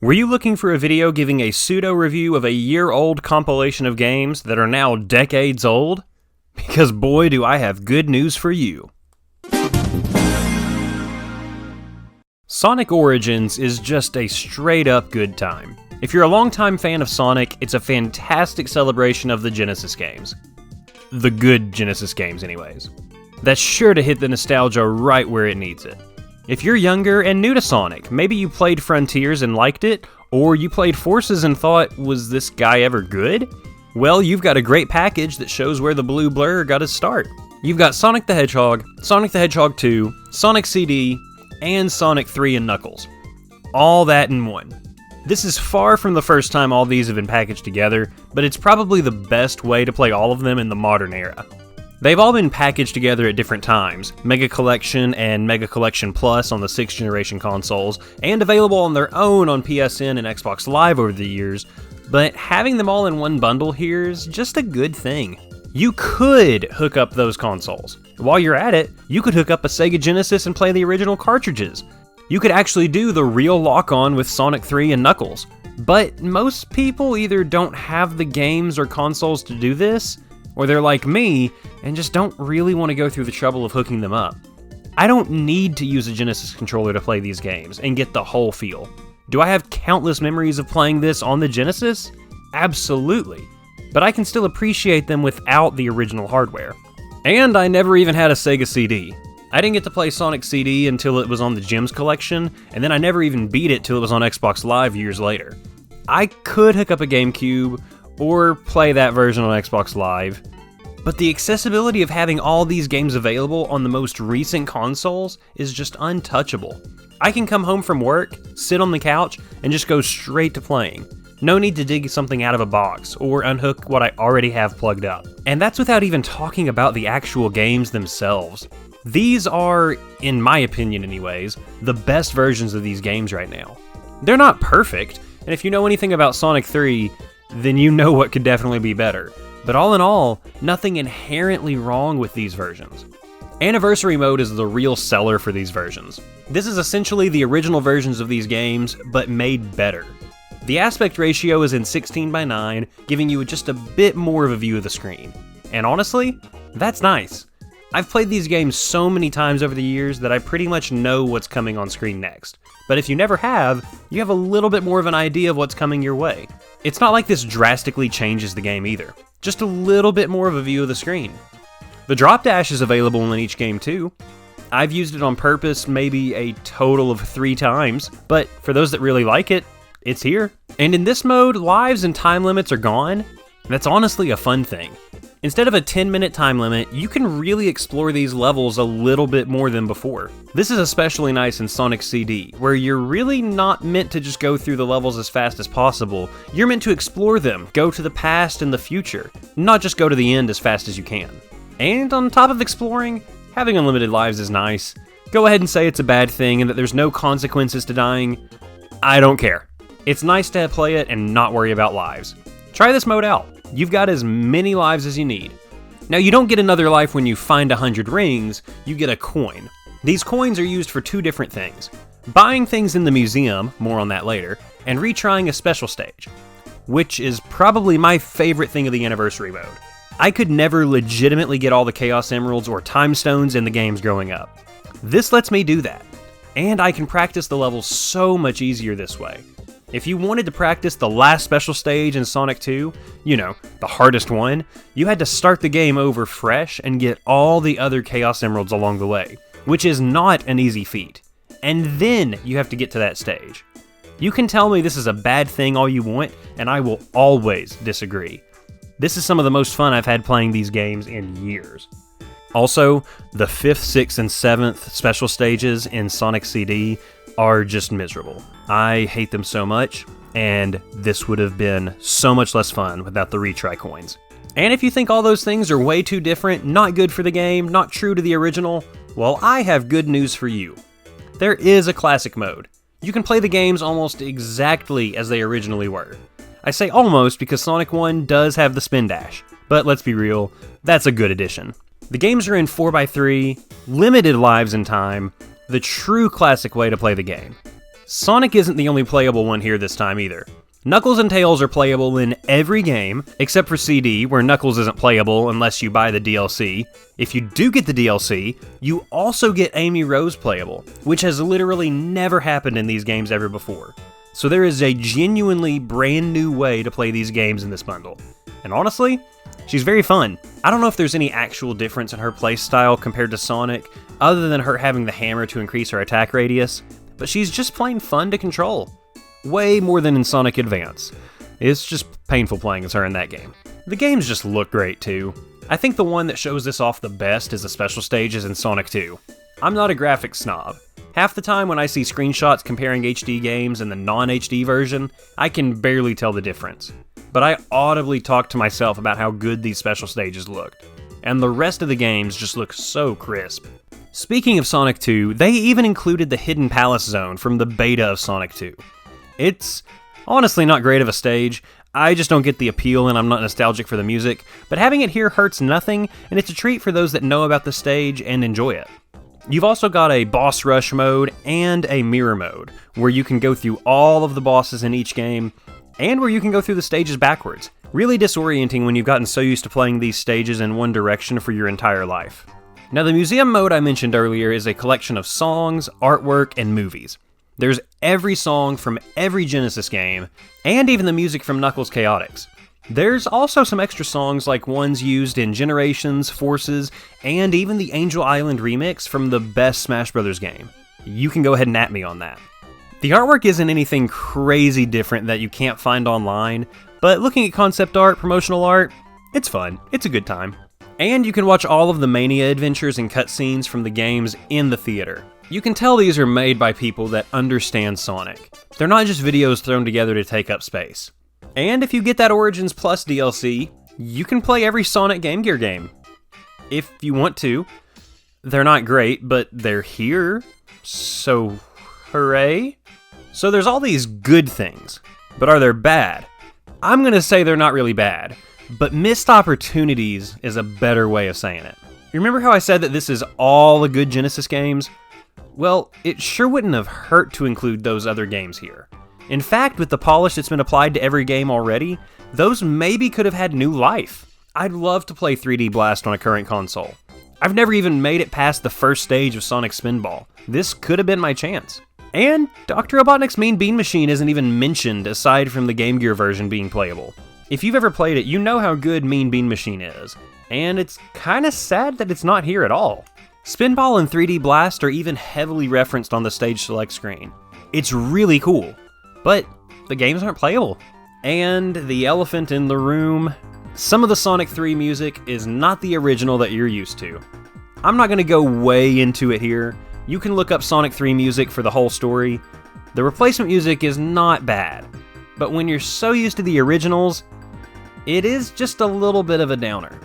Were you looking for a video giving a pseudo-review of a year-old compilation of games that are now decades old? Because boy, do I have good news for you. Sonic Origins is just a straight-up good time. If you're a longtime fan of Sonic, it's a fantastic celebration of the Genesis games. The good Genesis games, anyways. That's sure to hit the nostalgia right where it needs it. If you're younger and new to Sonic, maybe you played Frontiers and liked it, or you played Forces and thought, was this guy ever good? Well, you've got a great package that shows where the blue blur got his start. You've got Sonic the Hedgehog, Sonic the Hedgehog 2, Sonic CD, and Sonic 3 and Knuckles. All that in one. This is far from the first time all these have been packaged together, but it's probably the best way to play all of them in the modern era. They've all been packaged together at different times, Mega Collection and Mega Collection Plus on the 6th generation consoles, and available on their own on PSN and Xbox Live over the years, but having them all in one bundle here is just a good thing. You could hook up those consoles. While you're at it, you could hook up a Sega Genesis and play the original cartridges. You could actually do the real lock-on with Sonic 3 and Knuckles. But most people either don't have the games or consoles to do this, or they're like me, and just don't really want to go through the trouble of hooking them up. I don't need to use a Genesis controller to play these games and get the whole feel. Do I have countless memories of playing this on the Genesis? Absolutely. But I can still appreciate them without the original hardware. And I never even had a Sega CD. I didn't get to play Sonic CD until it was on the Gems collection, and then I never even beat it till it was on Xbox Live years later. I could hook up a GameCube, or play that version on Xbox Live, but the accessibility of having all these games available on the most recent consoles is just untouchable. I can come home from work, sit on the couch, and just go straight to playing. No need to dig something out of a box, or unhook what I already have plugged up. And that's without even talking about the actual games themselves. These are, in my opinion anyways, the best versions of these games right now. They're not perfect, and if you know anything about Sonic 3, then you know what could definitely be better. But all in all, nothing inherently wrong with these versions. Anniversary Mode is the real seller for these versions. This is essentially the original versions of these games, but made better. The aspect ratio is in 16:9, giving you just a bit more of a view of the screen. And honestly, that's nice. I've played these games so many times over the years that I pretty much know what's coming on screen next. But if you never have, you have a little bit more of an idea of what's coming your way. It's not like this drastically changes the game either, just a little bit more of a view of the screen. The drop dash is available in each game too. I've used it on purpose maybe a total of 3 times, but for those that really like it, it's here. And in this mode, lives and time limits are gone. That's honestly a fun thing. Instead of a 10-minute time limit, you can really explore these levels a little bit more than before. This is especially nice in Sonic CD, where you're really not meant to just go through the levels as fast as possible. You're meant to explore them, go to the past and the future, not just go to the end as fast as you can. And on top of exploring, having unlimited lives is nice. Go ahead and say it's a bad thing and that there's no consequences to dying. I don't care. It's nice to play it and not worry about lives. Try this mode out. You've got as many lives as you need. Now, you don't get another life when you find 100 rings, you get a coin. These coins are used for 2 different things. Buying things in the museum, more on that later, and retrying a special stage, which is probably my favorite thing of the Anniversary Mode. I could never legitimately get all the Chaos Emeralds or Time Stones in the games growing up. This lets me do that, and I can practice the levels so much easier this way. If you wanted to practice the last special stage in Sonic 2, you know, the hardest one, you had to start the game over fresh and get all the other Chaos Emeralds along the way, which is not an easy feat. And then you have to get to that stage. You can tell me this is a bad thing all you want, and I will always disagree. This is some of the most fun I've had playing these games in years. Also, the 5th, 6th, and 7th special stages in Sonic CD are just miserable. I hate them so much, and this would have been so much less fun without the retry coins. And if you think all those things are way too different, not good for the game, not true to the original, well, I have good news for you. There is a classic mode. You can play the games almost exactly as they originally were. I say almost because Sonic 1 does have the spin dash, but let's be real, that's a good addition. The games are in 4x3, limited lives and time, the true classic way to play the game. Sonic isn't the only playable one here this time either. Knuckles and Tails are playable in every game, except for CD, where Knuckles isn't playable unless you buy the DLC. If you do get the DLC, you also get Amy Rose playable, which has literally never happened in these games ever before. So there is a genuinely brand new way to play these games in this bundle. And honestly, she's very fun. I don't know if there's any actual difference in her playstyle compared to Sonic, other than her having the hammer to increase her attack radius, but she's just plain fun to control. Way more than in Sonic Advance. It's just painful playing as her in that game. The games just look great too. I think the one that shows this off the best is the special stages in Sonic 2. I'm not a graphics snob. Half the time when I see screenshots comparing HD games and the non-HD version, I can barely tell the difference. But I audibly talk to myself about how good these special stages looked. And the rest of the games just look so crisp. Speaking of Sonic 2, they even included the Hidden Palace Zone from the beta of Sonic 2. It's honestly not great of a stage. I just don't get the appeal and I'm not nostalgic for the music, but having it here hurts nothing, and it's a treat for those that know about the stage and enjoy it. You've also got a boss rush mode and a mirror mode, where you can go through all of the bosses in each game, and where you can go through the stages backwards. Really disorienting when you've gotten so used to playing these stages in one direction for your entire life. Now the museum mode I mentioned earlier is a collection of songs, artwork, and movies. There's every song from every Genesis game, and even the music from Knuckles Chaotix. There's also some extra songs like ones used in Generations, Forces, and even the Angel Island remix from the best Smash Bros. Game. You can go ahead and at me on that. The artwork isn't anything crazy different that you can't find online, but looking at concept art, promotional art, it's fun. It's a good time. And you can watch all of the Mania adventures and cutscenes from the games in the theater. You can tell these are made by people that understand Sonic. They're not just videos thrown together to take up space. And if you get that Origins Plus DLC, you can play every Sonic Game Gear game. If you want to. They're not great, but they're here, so hooray. So there's all these good things, but are they bad? I'm gonna say they're not really bad, but missed opportunities is a better way of saying it. You remember how I said that this is all the good Genesis games? Well, it sure wouldn't have hurt to include those other games here. In fact, with the polish that's been applied to every game already, those maybe could have had new life. I'd love to play 3D Blast on a current console. I've never even made it past the first stage of Sonic Spinball. This could have been my chance. And Dr. Robotnik's Mean Bean Machine isn't even mentioned aside from the Game Gear version being playable. If you've ever played it, you know how good Mean Bean Machine is, and it's kinda sad that it's not here at all. Spinball and 3D Blast are even heavily referenced on the stage select screen. It's really cool, but the games aren't playable. And the elephant in the room, some of the Sonic 3 music is not the original that you're used to. I'm not gonna go way into it here. You can look up Sonic 3 music for the whole story. The replacement music is not bad, but when you're so used to the originals, it is just a little bit of a downer.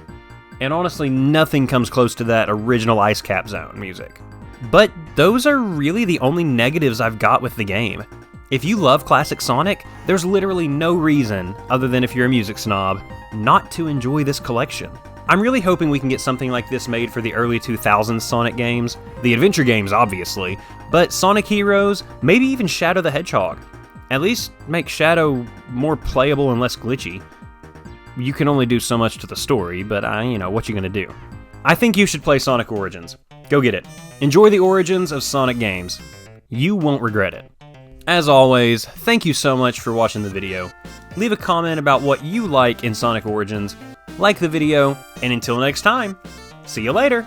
And honestly, nothing comes close to that original Ice Cap Zone music. But those are really the only negatives I've got with the game. If you love classic Sonic, there's literally no reason, other than if you're a music snob, not to enjoy this collection. I'm really hoping we can get something like this made for the early 2000s Sonic games, the adventure games obviously, but Sonic Heroes, maybe even Shadow the Hedgehog. At least make Shadow more playable and less glitchy. You can only do so much to the story, but what you gonna do? I think you should play Sonic Origins. Go get it. Enjoy the origins of Sonic games. You won't regret it. As always, thank you so much for watching the video. Leave a comment about what you like in Sonic Origins, like the video, and until next time, see you later!